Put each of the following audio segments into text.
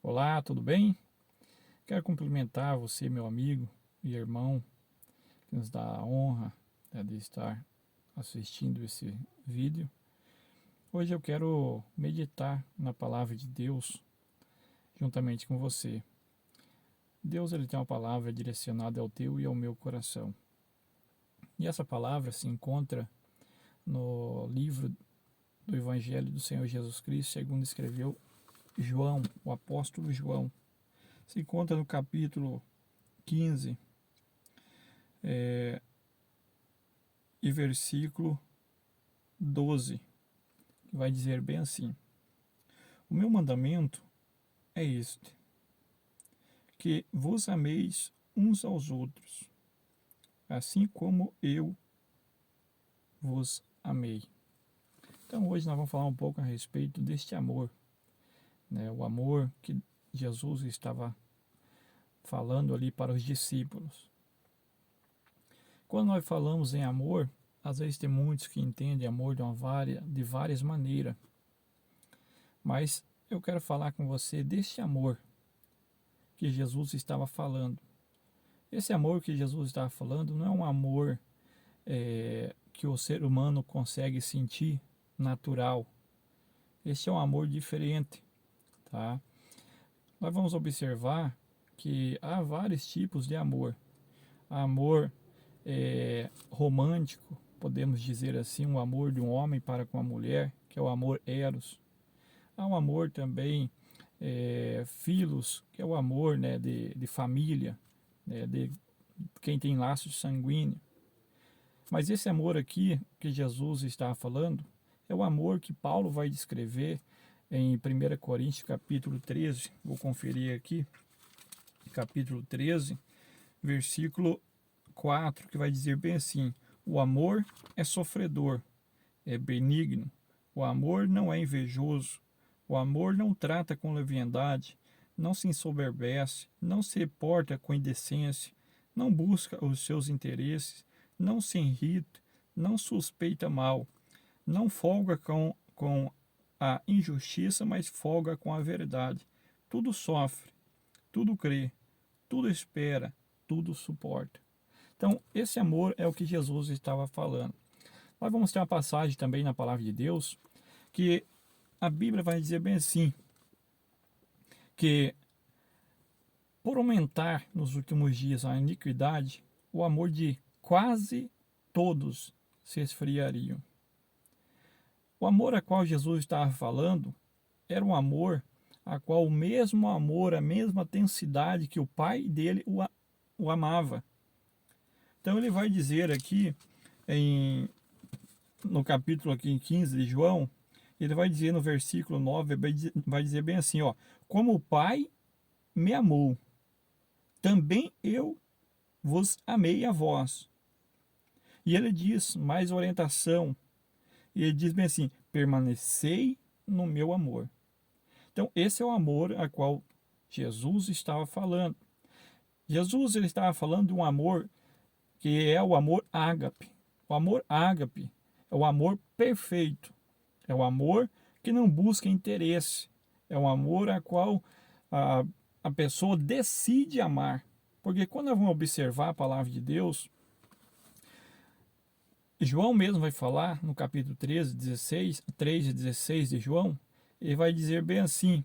Olá, tudo bem? Quero cumprimentar você, meu amigo e irmão, que nos dá a honra, de estar assistindo esse vídeo. Hoje eu quero meditar na palavra de Deus juntamente com você. Deus ele tem uma palavra direcionada ao teu e ao meu coração. E essa palavra se encontra no livro do Evangelho do Senhor Jesus Cristo, segundo escreveu João, o apóstolo João. Se encontra no capítulo 15, e versículo 12, que vai dizer bem assim: O meu mandamento é este, que vos ameis uns aos outros, assim como eu vos amei. Então hoje nós vamos falar um pouco a respeito deste amor, né? O amor que Jesus estava falando ali para os discípulos. Quando nós falamos em amor, às vezes tem muitos que entendem amor de várias maneiras. Mas eu quero falar com você deste amor que Jesus estava falando. Esse amor que Jesus estava falando não é um amor que o ser humano consegue sentir natural. Este é um amor diferente, tá? Nós vamos observar que há vários tipos de amor. Há amor romântico, podemos dizer assim, o amor de um homem para com a mulher, que é o amor eros. Há um amor também filos, que é o amor, né, de família, né, de quem tem laços sanguíneos. Mas esse amor aqui que Jesus está falando é o amor que Paulo vai descrever em 1 Coríntios capítulo 13. Vou conferir aqui, capítulo 13, versículo 4, que vai dizer bem assim: o amor é sofredor, é benigno, o amor não é invejoso, o amor não trata com leviandade, não se ensoberbece, não se porta com indecência, não busca os seus interesses, não se irrita, não suspeita mal, não folga com a injustiça, mas folga com a verdade. Tudo sofre, tudo crê, tudo espera, tudo suporta. Então, esse amor é o que Jesus estava falando. Nós vamos ter uma passagem também na palavra de Deus, que a Bíblia vai dizer bem assim, que por aumentar nos últimos dias a iniquidade, o amor de quase todos se esfriariam. O amor a qual Jesus estava falando era um amor a qual o mesmo amor, a mesma intensidade que o pai dele o amava. Então ele vai dizer aqui, no capítulo aqui 15 de João, ele vai dizer no versículo 9, vai dizer bem assim, ó: como o Pai me amou, também eu vos amei a vós. E ele diz mais orientação, e ele diz bem assim: permanecei no meu amor. Então esse é o amor a qual Jesus estava falando. Jesus ele estava falando de um amor que é o amor ágape. O amor ágape é o amor perfeito. É o amor que não busca interesse. É um amor a qual a pessoa decide amar. Porque quando nós vamos observar a palavra de Deus, João mesmo vai falar no capítulo 13, 16, 3 e 16 de João, ele vai dizer bem assim: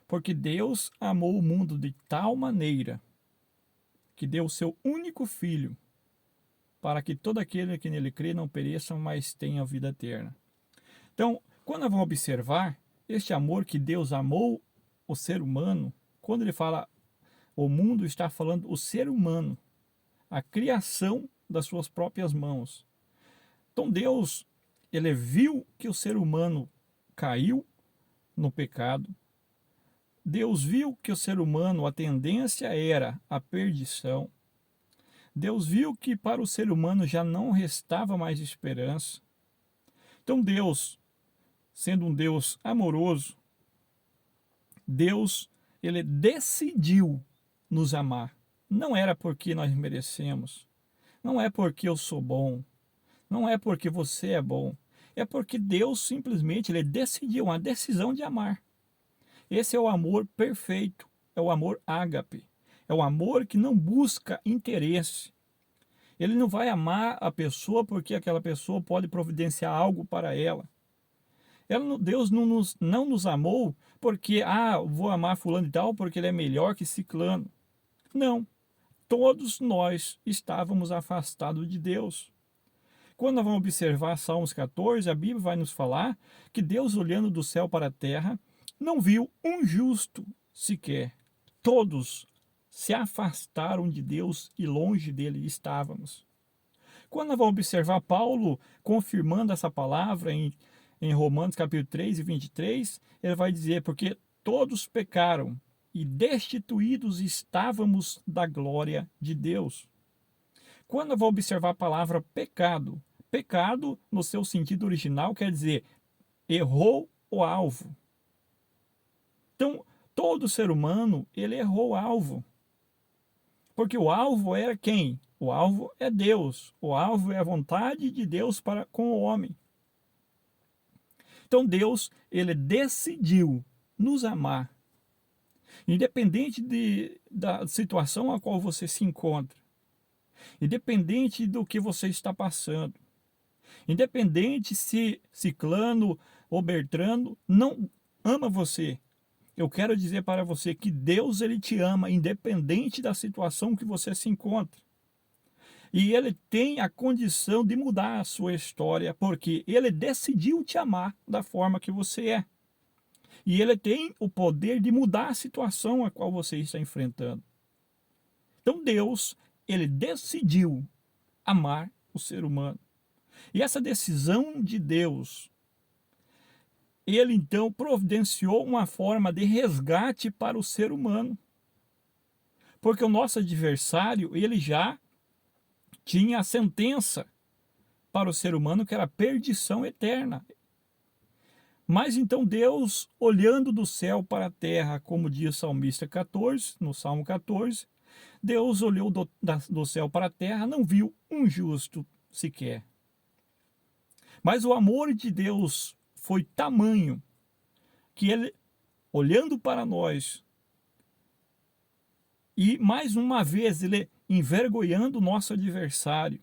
porque Deus amou o mundo de tal maneira que deu o seu único filho, para que todo aquele que nele crê não pereça, mas tenha vida eterna. Então, quando nós vamos observar este amor que Deus amou o ser humano, quando ele fala o mundo, está falando o ser humano, a criação das suas próprias mãos. Então Deus, ele viu que o ser humano caiu no pecado. Deus viu que o ser humano, a tendência era a perdição. Deus viu que para o ser humano já não restava mais esperança. Então Deus, sendo um Deus amoroso, Deus, ele decidiu nos amar. Não era porque nós merecemos, não é porque eu sou bom, não é porque você é bom, é porque Deus simplesmente ele decidiu uma decisão de amar. Esse é o amor perfeito, é o amor ágape. É o amor que não busca interesse. Ele não vai amar a pessoa porque aquela pessoa pode providenciar algo para ela. Deus não nos amou porque, vou amar fulano e tal porque ele é melhor que ciclano. Não, todos nós estávamos afastados de Deus. Quando nós vamos observar Salmos 14, a Bíblia vai nos falar que Deus, olhando do céu para a terra, não viu um justo sequer. Todos se afastaram de Deus e longe dele estávamos. Quando nós vamos observar Paulo confirmando essa palavra em Romanos capítulo 3 e 23, ele vai dizer, porque todos pecaram e destituídos estávamos da glória de Deus. Quando eu vou observar a palavra pecado, pecado no seu sentido original quer dizer errou o alvo. Então, todo ser humano, ele errou o alvo. Porque o alvo era quem? O alvo é Deus. O alvo é a vontade de Deus para com o homem. Então Deus, ele decidiu nos amar. Independente da situação a qual você se encontra. Independente do que você está passando. Independente se Ciclano ou Bertrano não ama você. Eu quero dizer para você que Deus, ele te ama, independente da situação que você se encontra. E ele tem a condição de mudar a sua história, porque ele decidiu te amar da forma que você é. E ele tem o poder de mudar a situação a qual você está enfrentando. Então Deus, ele decidiu amar o ser humano. E essa decisão de Deus, ele então providenciou uma forma de resgate para o ser humano. Porque o nosso adversário, ele já tinha a sentença para o ser humano que era a perdição eterna. Mas então Deus, olhando do céu para a terra, como diz o salmista 14, no Salmo 14, Deus olhou do céu para a terra, não viu um justo sequer. Mas o amor de Deus foi tamanho que ele, olhando para nós, e mais uma vez ele envergonhando o nosso adversário,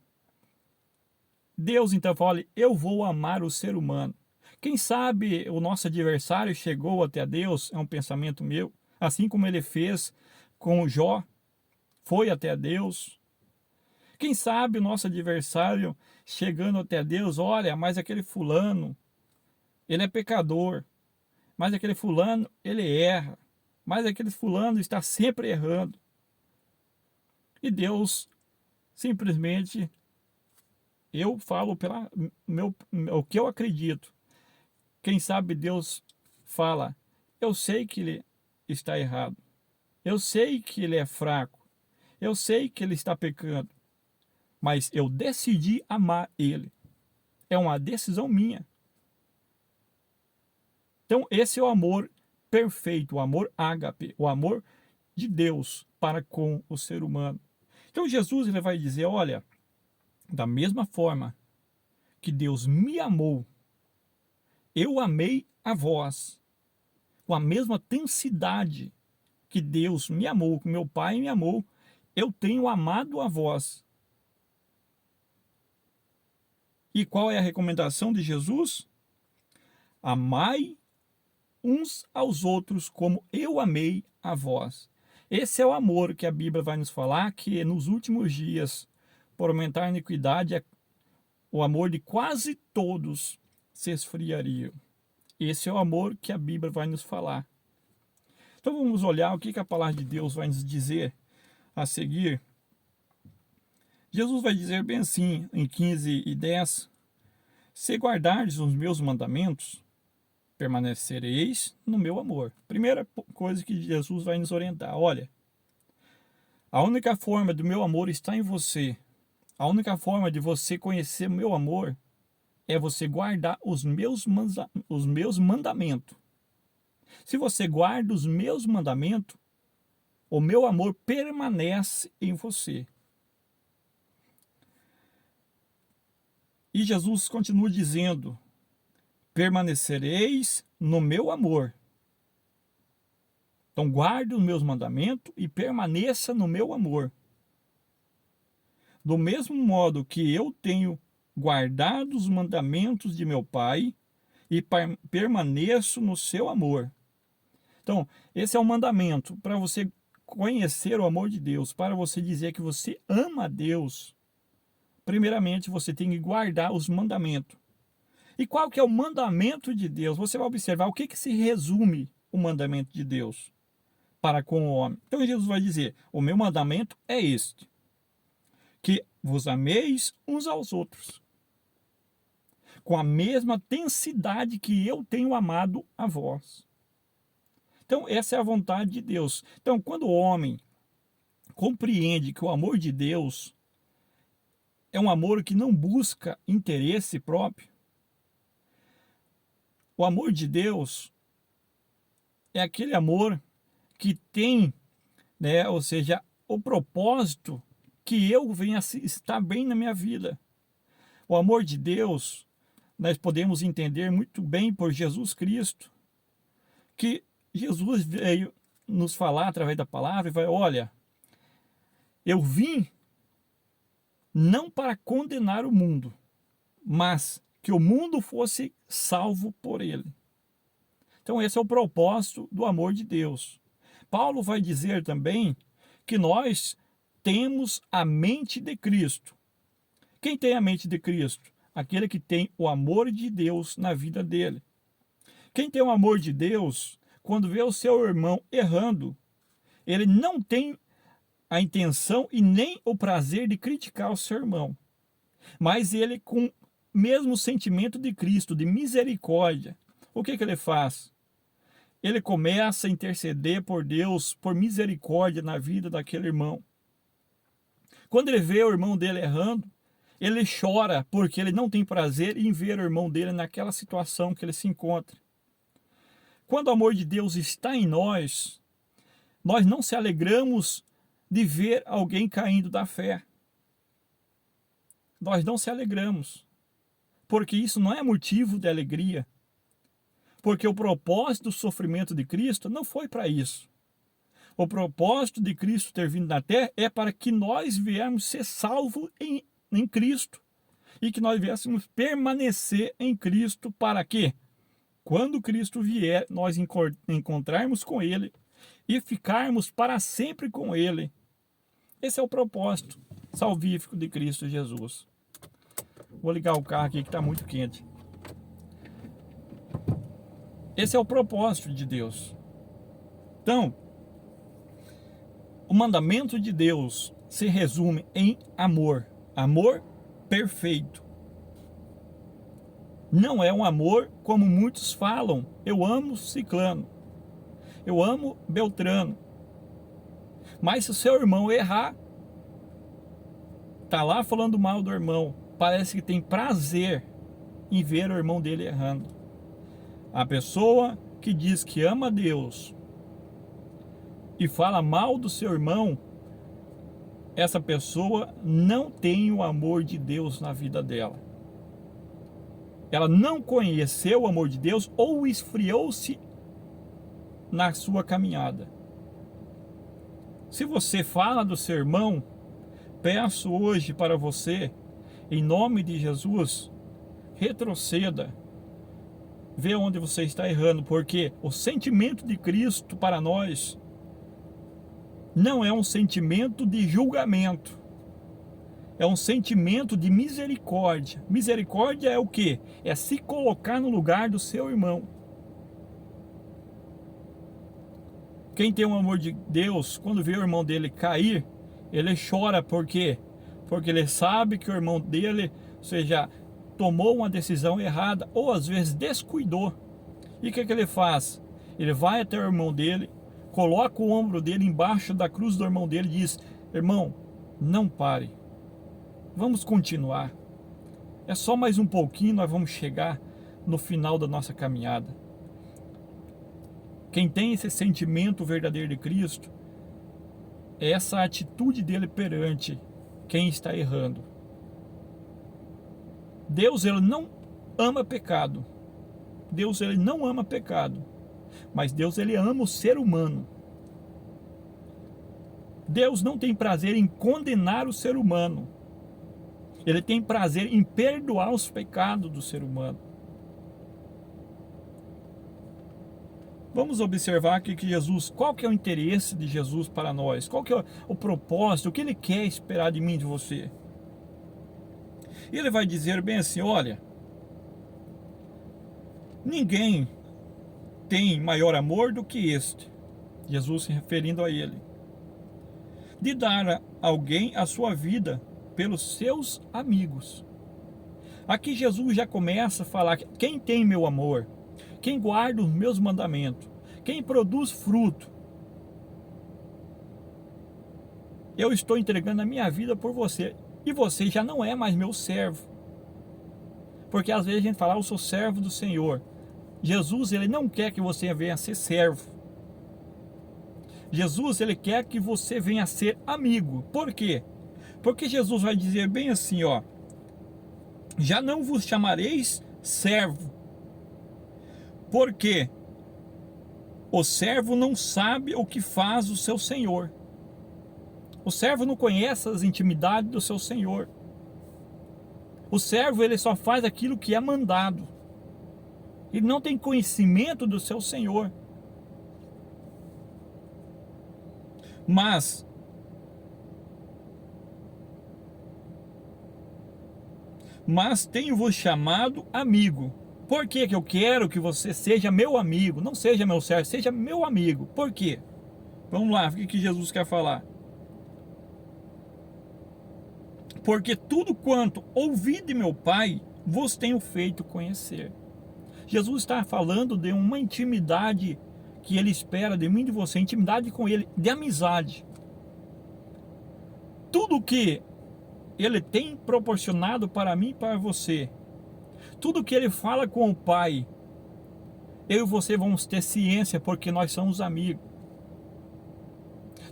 Deus então fala, eu vou amar o ser humano. Quem sabe o nosso adversário chegou até Deus, é um pensamento meu, assim como ele fez com Jó, foi até Deus. Quem sabe o nosso adversário chegando até Deus, olha, mas aquele fulano, ele é pecador, mas aquele fulano, ele erra, mas aquele fulano está sempre errando. E Deus simplesmente, eu falo o que eu acredito. Quem sabe Deus fala, eu sei que ele está errado, eu sei que ele é fraco, eu sei que ele está pecando, mas eu decidi amar ele. É uma decisão minha. Então esse é o amor perfeito, o amor ágape, o amor de Deus para com o ser humano. Então Jesus, ele vai dizer, olha, da mesma forma que Deus me amou, eu amei a vós, com a mesma intensidade que Deus me amou, que meu Pai me amou, eu tenho amado a vós. E qual é a recomendação de Jesus? Amai uns aos outros como eu amei a vós. Esse é o amor que a Bíblia vai nos falar, que nos últimos dias, por aumentar a iniquidade, o amor de quase todos se esfriaria. Esse é o amor que a Bíblia vai nos falar. Então vamos olhar o que a palavra de Deus vai nos dizer a seguir. Jesus vai dizer bem assim, em 15:10, se guardardes os meus mandamentos, permanecereis no meu amor. Primeira coisa que Jesus vai nos orientar, olha, a única forma do meu amor está em você. A única forma de você conhecer o meu amor é você guardar os meus mandamentos. Se você guarda os meus mandamentos, o meu amor permanece em você. E Jesus continua dizendo, permanecereis no meu amor, Então guarde os meus mandamentos e permaneça no meu amor. Do mesmo modo que eu tenho guardado os mandamentos de meu Pai e permaneço no seu amor. Então, esse é o mandamento para você conhecer o amor de Deus, para você dizer que você ama a Deus. Primeiramente, você tem que guardar os mandamentos. E qual que é o mandamento de Deus? Você vai observar o que se resume o mandamento de Deus para com o homem. Então Jesus vai dizer, o meu mandamento é este, que vos ameis uns aos outros, com a mesma intensidade que eu tenho amado a vós. Então essa é a vontade de Deus. Então quando o homem compreende que o amor de Deus é um amor que não busca interesse próprio, o amor de Deus é aquele amor que tem, né, ou seja, o propósito que eu venha estar bem na minha vida. O amor de Deus, nós podemos entender muito bem por Jesus Cristo, que Jesus veio nos falar através da palavra e vai, olha, eu vim não para condenar o mundo, mas que o mundo fosse salvo por ele. Então esse é o propósito do amor de Deus. Paulo vai dizer também que nós temos a mente de Cristo. Quem tem a mente de Cristo? Aquele que tem o amor de Deus na vida dele. Quem tem o amor de Deus, quando vê o seu irmão errando, ele não tem a intenção e nem o prazer de criticar o seu irmão. Mas ele, com o mesmo sentimento de Cristo, de misericórdia, o que ele faz? Ele começa a interceder por Deus, por misericórdia na vida daquele irmão. Quando ele vê o irmão dele errando, ele chora porque ele não tem prazer em ver o irmão dele naquela situação que ele se encontra. Quando o amor de Deus está em nós, nós não se alegramos de ver alguém caindo da fé. Nós não se alegramos, porque isso não é motivo de alegria. Porque o propósito do sofrimento de Cristo não foi para isso. O propósito de Cristo ter vindo na terra é para que nós viéssemos ser salvos em Cristo. E que nós viéssemos permanecer em Cristo para quê? Quando Cristo vier, nós encontrarmos com Ele e ficarmos para sempre com Ele. Esse é o propósito salvífico de Cristo Jesus. Vou ligar o carro aqui que está muito quente. Esse é o propósito de Deus. Então, o mandamento de Deus se resume em amor. Amor perfeito. Não é um amor como muitos falam. Eu amo ciclano. Eu amo Beltrano. Mas se o seu irmão errar, tá lá falando mal do irmão, parece que tem prazer em ver o irmão dele errando. A pessoa que diz que ama Deus e fala mal do seu irmão, essa pessoa não tem o amor de Deus na vida dela. Ela não conheceu o amor de Deus ou esfriou-se na sua caminhada. Se você fala do seu irmão, peço hoje para você, em nome de Jesus, retroceda. Vê onde você está errando, porque o sentimento de Cristo para nós não é um sentimento de julgamento, é um sentimento de misericórdia. Misericórdia é o quê? É se colocar no lugar do seu irmão. Quem tem o amor de Deus, quando vê o irmão dele cair, ele chora, por quê? Porque ele sabe que o irmão dele, ou seja, tomou uma decisão errada ou às vezes descuidou. E o que ele faz? Ele vai até o irmão dele, coloca o ombro dele embaixo da cruz do irmão dele e diz: irmão, não pare, vamos continuar. É só mais um pouquinho, nós vamos chegar no final da nossa caminhada. Quem tem esse sentimento verdadeiro de Cristo, é essa atitude dele perante quem está errando. Deus, ele não ama pecado. Deus, ele não ama pecado. Mas Deus, ele ama o ser humano. Deus não tem prazer em condenar o ser humano. Ele tem prazer em perdoar os pecados do ser humano. Vamos observar aqui que Jesus, qual que é o interesse de Jesus para nós? Qual que é o propósito? O que Ele quer esperar de mim e de você? Ele vai dizer bem assim, olha, ninguém tem maior amor do que este, Jesus se referindo a Ele, de dar a alguém a sua vida pelos seus amigos. Aqui Jesus já começa a falar que quem tem meu amor, quem guarda os meus mandamentos, quem produz fruto, eu estou entregando a minha vida por você. E você já não é mais meu servo. Porque às vezes a gente fala, eu sou servo do Senhor. Jesus, ele não quer que você venha a ser servo. Jesus, ele quer que você venha a ser amigo. Por quê? Porque Jesus vai dizer bem assim, ó, já não vos chamareis servo, porque o servo não sabe o que faz o seu senhor. O servo não conhece as intimidades do seu senhor. O servo, ele só faz aquilo que é mandado. Ele não tem conhecimento do seu senhor. Mas tenho-vos chamado amigo. Por que eu quero que você seja meu amigo? Não seja meu servo, seja meu amigo. Por quê? Vamos lá, o que Jesus quer falar? Porque tudo quanto ouvi de meu Pai, vos tenho feito conhecer. Jesus está falando de uma intimidade que Ele espera de mim e de você, intimidade com Ele, de amizade. Tudo que Ele tem proporcionado para mim e para você, tudo que Ele fala com o Pai, eu e você vamos ter ciência, porque nós somos amigos.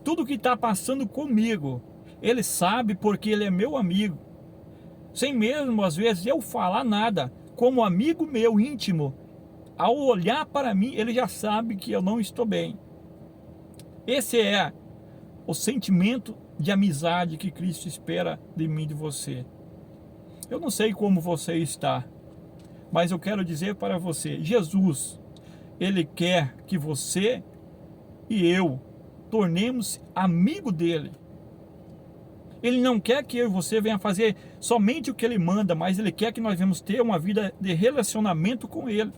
Tudo que está passando comigo, Ele sabe, porque Ele é meu amigo. Sem mesmo, às vezes, eu falar nada, como amigo meu íntimo, ao olhar para mim, Ele já sabe que eu não estou bem. Esse é o sentimento de amizade que Cristo espera de mim e de você. Eu não sei como você está, mas eu quero dizer para você, Jesus, Ele quer que você e eu tornemos amigo dele. Ele não quer que eu e você venha fazer somente o que Ele manda, mas Ele quer que nós venhamos ter uma vida de relacionamento com Ele.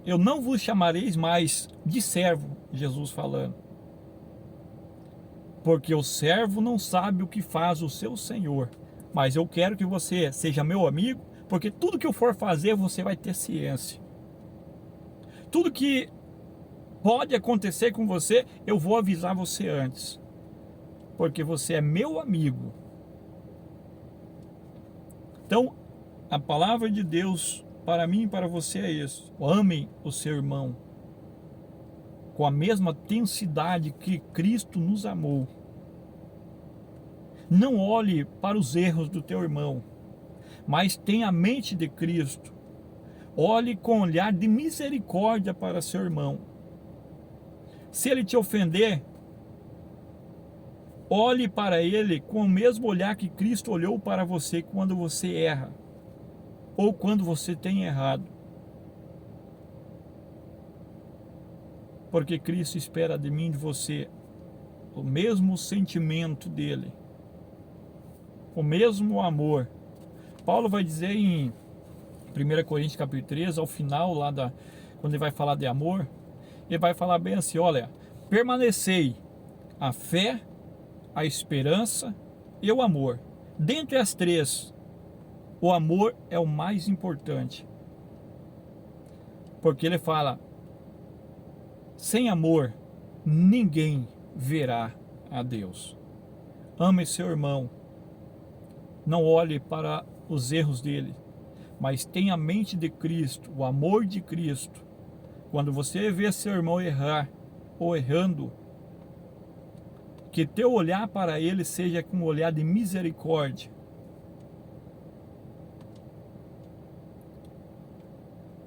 Eu não vos chamareis mais de servo, Jesus falando, porque o servo não sabe o que faz o seu senhor, mas eu quero que você seja meu amigo, porque tudo que eu for fazer você vai ter ciência. Tudo que pode acontecer com você, eu vou avisar você antes, porque você é meu amigo. Então, a palavra de Deus para mim e para você é isso: amem o seu irmão com a mesma intensidade que Cristo nos amou. Não olhe para os erros do teu irmão, mas tenha a mente de Cristo. Olhe com olhar de misericórdia para seu irmão. Se ele te ofender, olhe para ele com o mesmo olhar que Cristo olhou para você quando você erra, ou quando você tem errado. Porque Cristo espera de mim e de você o mesmo sentimento dele, o mesmo amor. Paulo vai dizer em 1 Coríntios capítulo 3, ao final lá quando ele vai falar de amor, ele vai falar bem assim, olha, permanecei a fé, a esperança e o amor. Dentre as três, o amor é o mais importante. Porque ele fala, sem amor, ninguém verá a Deus. Ame seu irmão. Não olhe para os erros dele, mas tenha a mente de Cristo, o amor de Cristo. Quando você vê seu irmão errar ou errando, que teu olhar para ele seja com um olhar de misericórdia.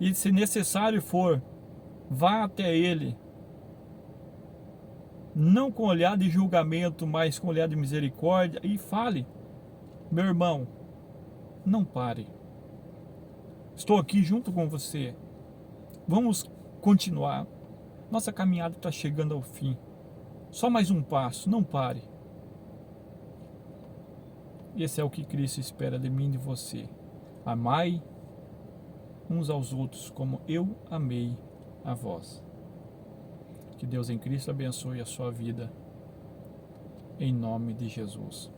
E se necessário for, vá até ele não com olhar de julgamento, mas com olhar de misericórdia, e fale: meu irmão, não pare. Estou aqui junto com você. Vamos continuar. Nossa caminhada está chegando ao fim. Só mais um passo, não pare. Esse é o que Cristo espera de mim e de você. Amai uns aos outros como eu amei a vós. Que Deus em Cristo abençoe a sua vida. Em nome de Jesus.